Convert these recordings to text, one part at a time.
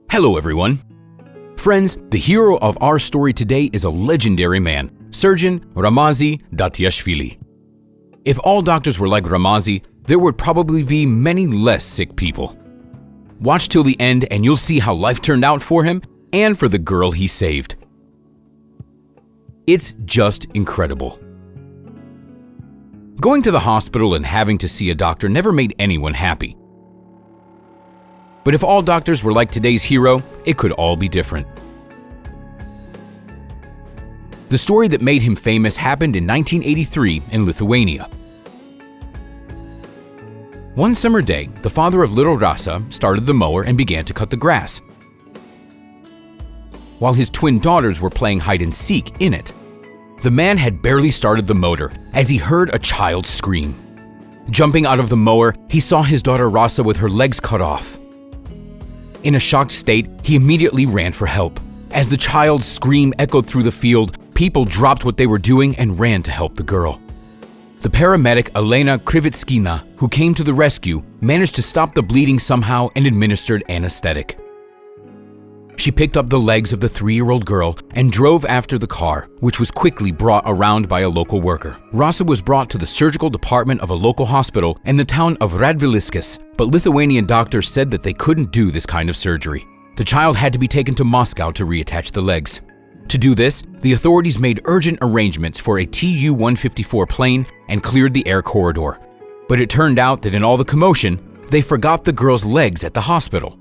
Hello everyone! Friends, the hero of our story today is a legendary man, Surgeon Ramazi Datiashvili. If all doctors were like Ramazi, there would probably be many less sick people. Watch till the end and you'll see how life turned out for him and for the girl he saved. It's just incredible. Going to the hospital and having to see a doctor never made anyone happy. But if all doctors were like today's hero, it could all be different. The story that made him famous happened in 1983 in Lithuania. One summer day, the father of little Rasa started the mower and began to cut the grass, while his twin daughters were playing hide-and-seek in it. The man had barely started the motor as he heard a child scream. Jumping out of the mower, he saw his daughter Rasa with her legs cut off. In a shocked state, he immediately ran for help. As the child's scream echoed through the field, people dropped what they were doing and ran to help the girl. The paramedic Elena Krivitskina, who came to the rescue, managed to stop the bleeding somehow and administered anesthetic. She picked up the legs of the 3-year-old girl and drove after the car, which was quickly brought around by a local worker. Rasa was brought to the surgical department of a local hospital in the town of Radviliškis, but Lithuanian doctors said that they couldn't do this kind of surgery. The child had to be taken to Moscow to reattach the legs. To do this, the authorities made urgent arrangements for a Tu-154 plane and cleared the air corridor. But it turned out that in all the commotion, they forgot the girl's legs at the hospital.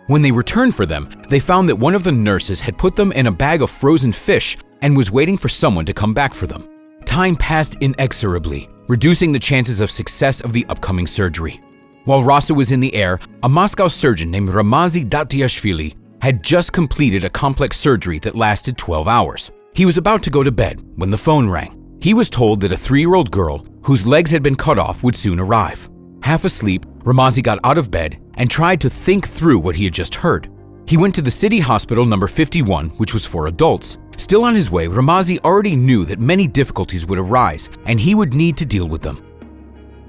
When they returned for them, they found that one of the nurses had put them in a bag of frozen fish and was waiting for someone to come back for them. Time passed inexorably, reducing the chances of success of the upcoming surgery. While Rasa was in the air, a Moscow surgeon named Ramazi Datiashvili had just completed a complex surgery that lasted 12 hours. He was about to go to bed when the phone rang. He was told that a 3-year-old girl whose legs had been cut off would soon arrive. Half asleep, Ramazi got out of bed and tried to think through what he had just heard. He went to the city hospital number 51, which was for adults. Still on his way, Ramazi already knew that many difficulties would arise and he would need to deal with them.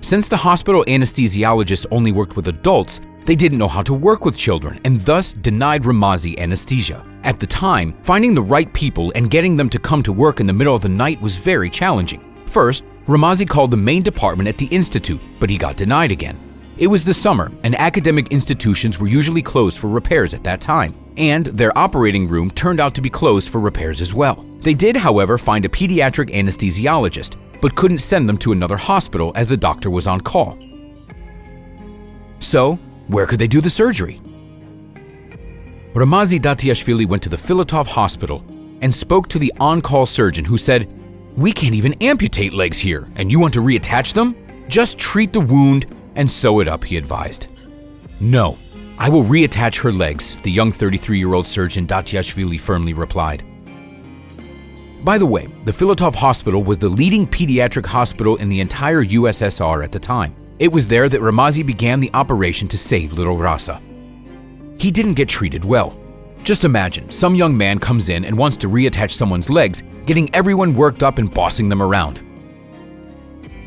Since the hospital anesthesiologists only worked with adults, they didn't know how to work with children and thus denied Ramazi anesthesia. At the time, finding the right people and getting them to come to work in the middle of the night was very challenging. First, Ramazi called the main department at the institute, but he got denied again. It was the summer, and academic institutions were usually closed for repairs at that time, and their operating room turned out to be closed for repairs as well. They did, however, find a pediatric anesthesiologist, but couldn't send them to another hospital as the doctor was on call. So, where could they do the surgery? Ramazi Datiashvili went to the Filatov hospital and spoke to the on-call surgeon who said, "We can't even amputate legs here, and you want to reattach them? Just treat the wound and sew it up," he advised. "No, I will reattach her legs," the young 33-year-old surgeon Datiashvili firmly replied. By the way, the Filatov hospital was the leading pediatric hospital in the entire USSR at the time. It was there that Ramazi began the operation to save little Rasa. He didn't get treated well. Just imagine, some young man comes in and wants to reattach someone's legs, getting everyone worked up and bossing them around.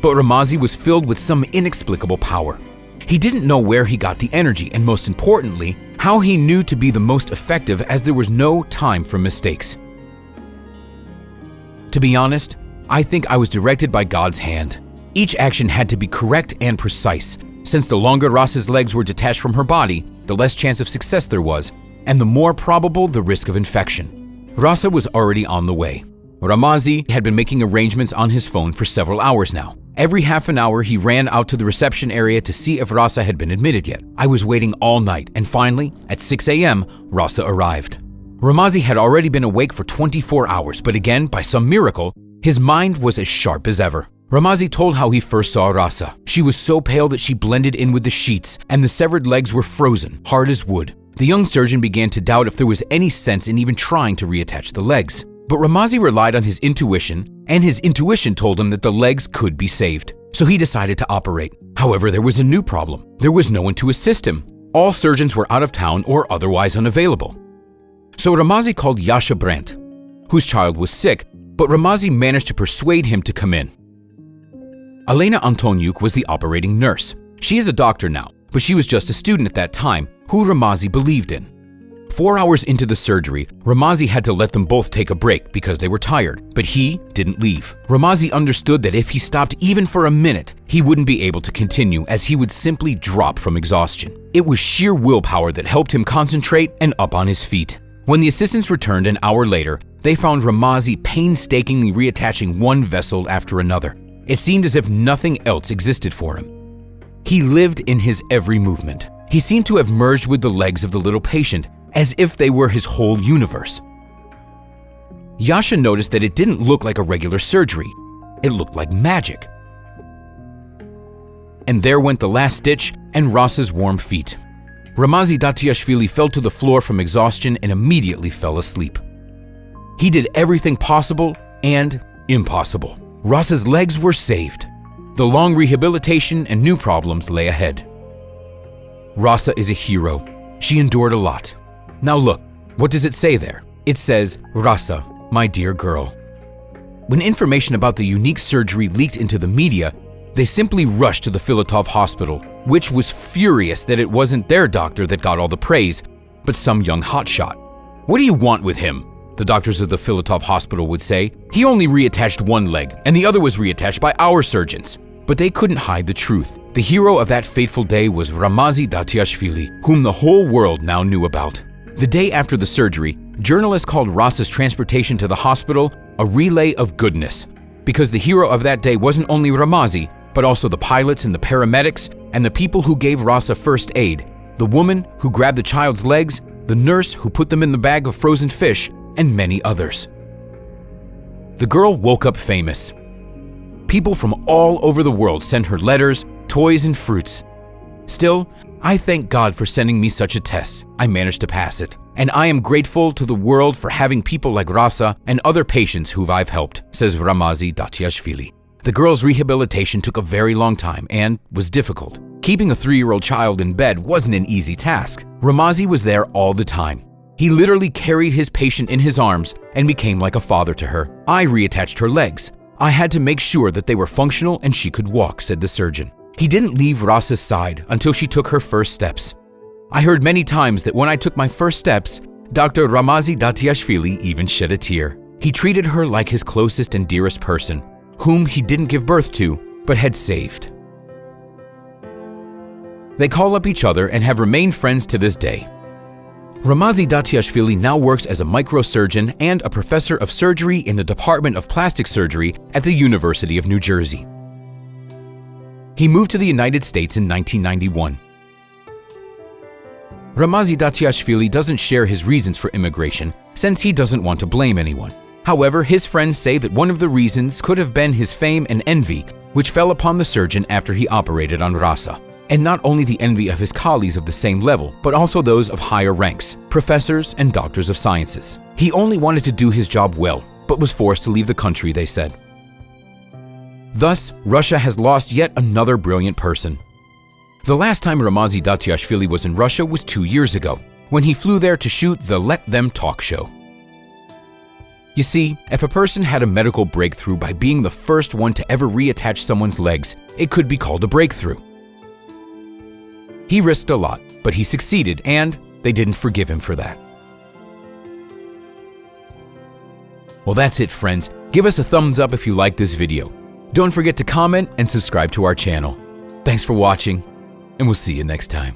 But Ramazi was filled with some inexplicable power. He didn't know where he got the energy and, most importantly, how he knew to be the most effective, as there was no time for mistakes. To be honest, I think I was directed by God's hand. Each action had to be correct and precise, since the longer Rasa's legs were detached from her body, the less chance of success there was, and the more probable the risk of infection. Rasa was already on the way. Ramazi had been making arrangements on his phone for several hours now. Every half an hour, he ran out to the reception area to see if Rasa had been admitted yet. I was waiting all night, and finally, at 6 a.m., Rasa arrived. Ramazi had already been awake for 24 hours, but again, by some miracle, his mind was as sharp as ever. Ramazi told how he first saw Rasa. She was so pale that she blended in with the sheets, and the severed legs were frozen, hard as wood. The young surgeon began to doubt if there was any sense in even trying to reattach the legs. But Ramazi relied on his intuition, and his intuition told him that the legs could be saved. So he decided to operate. However, there was a new problem. There was no one to assist him. All surgeons were out of town or otherwise unavailable. So Ramazi called Yasha Brandt, whose child was sick, but Ramazi managed to persuade him to come in. Elena Antoniuk was the operating nurse. She is a doctor now, but she was just a student at that time, who Ramazi believed in. 4 hours into the surgery, Ramazi had to let them both take a break because they were tired, but he didn't leave. Ramazi understood that if he stopped even for a minute, he wouldn't be able to continue as he would simply drop from exhaustion. It was sheer willpower that helped him concentrate and up on his feet. When the assistants returned an hour later, they found Ramazi painstakingly reattaching one vessel after another. It seemed as if nothing else existed for him. He lived in his every movement. He seemed to have merged with the legs of the little patient, as if they were his whole universe. Yasha noticed that it didn't look like a regular surgery. It looked like magic. And there went the last stitch and Rasa's warm feet. Ramazi Datiashvili fell to the floor from exhaustion and immediately fell asleep. He did everything possible and impossible. Rasa's legs were saved. The long rehabilitation and new problems lay ahead. Rasa is a hero. She endured a lot. Now look, what does it say there? It says, Rasa, my dear girl. When information about the unique surgery leaked into the media, they simply rushed to the Filatov hospital, which was furious that it wasn't their doctor that got all the praise, but some young hotshot. What do you want with him? The doctors of the Filatov hospital would say. He only reattached one leg, and the other was reattached by our surgeons. But they couldn't hide the truth. The hero of that fateful day was Ramazi Datiashvili, whom the whole world now knew about. The day after the surgery, journalists called Rasa's transportation to the hospital a relay of goodness, because the hero of that day wasn't only Ramazi, but also the pilots and the paramedics and the people who gave Rasa first aid, the woman who grabbed the child's legs, the nurse who put them in the bag of frozen fish, and many others. The girl woke up famous. People from all over the world sent her letters, toys, and fruits. Still, I thank God for sending me such a test. I managed to pass it. And I am grateful to the world for having people like Rasa and other patients who I've helped, says Ramazi Datiashvili. The girl's rehabilitation took a very long time and was difficult. Keeping a 3-year-old child in bed wasn't an easy task. Ramazi was there all the time. He literally carried his patient in his arms and became like a father to her. I reattached her legs. I had to make sure that they were functional and she could walk, said the surgeon. He didn't leave Rasa's side until she took her first steps. I heard many times that when I took my first steps, Dr. Ramazi Datiashvili even shed a tear. He treated her like his closest and dearest person, whom he didn't give birth to, but had saved. They call up each other and have remained friends to this day. Ramazi Datiashvili now works as a microsurgeon and a professor of surgery in the Department of Plastic Surgery at the University of New Jersey. He moved to the United States in 1991. Ramazi Datiashvili doesn't share his reasons for immigration since he doesn't want to blame anyone. However, his friends say that one of the reasons could have been his fame and envy, which fell upon the surgeon after he operated on Rasa. And not only the envy of his colleagues of the same level, but also those of higher ranks, professors and doctors of sciences. He only wanted to do his job well, but was forced to leave the country, they said. Thus, Russia has lost yet another brilliant person. The last time Ramazi Datiashvili was in Russia was 2 years ago, when he flew there to shoot the Let Them Talk show. You see, if a person had a medical breakthrough by being the first one to ever reattach someone's legs, it could be called a breakthrough. He risked a lot, but he succeeded, and they didn't forgive him for that. Well, that's it, friends. Give us a thumbs up if you liked this video. Don't forget to comment and subscribe to our channel. Thanks for watching, and we'll see you next time.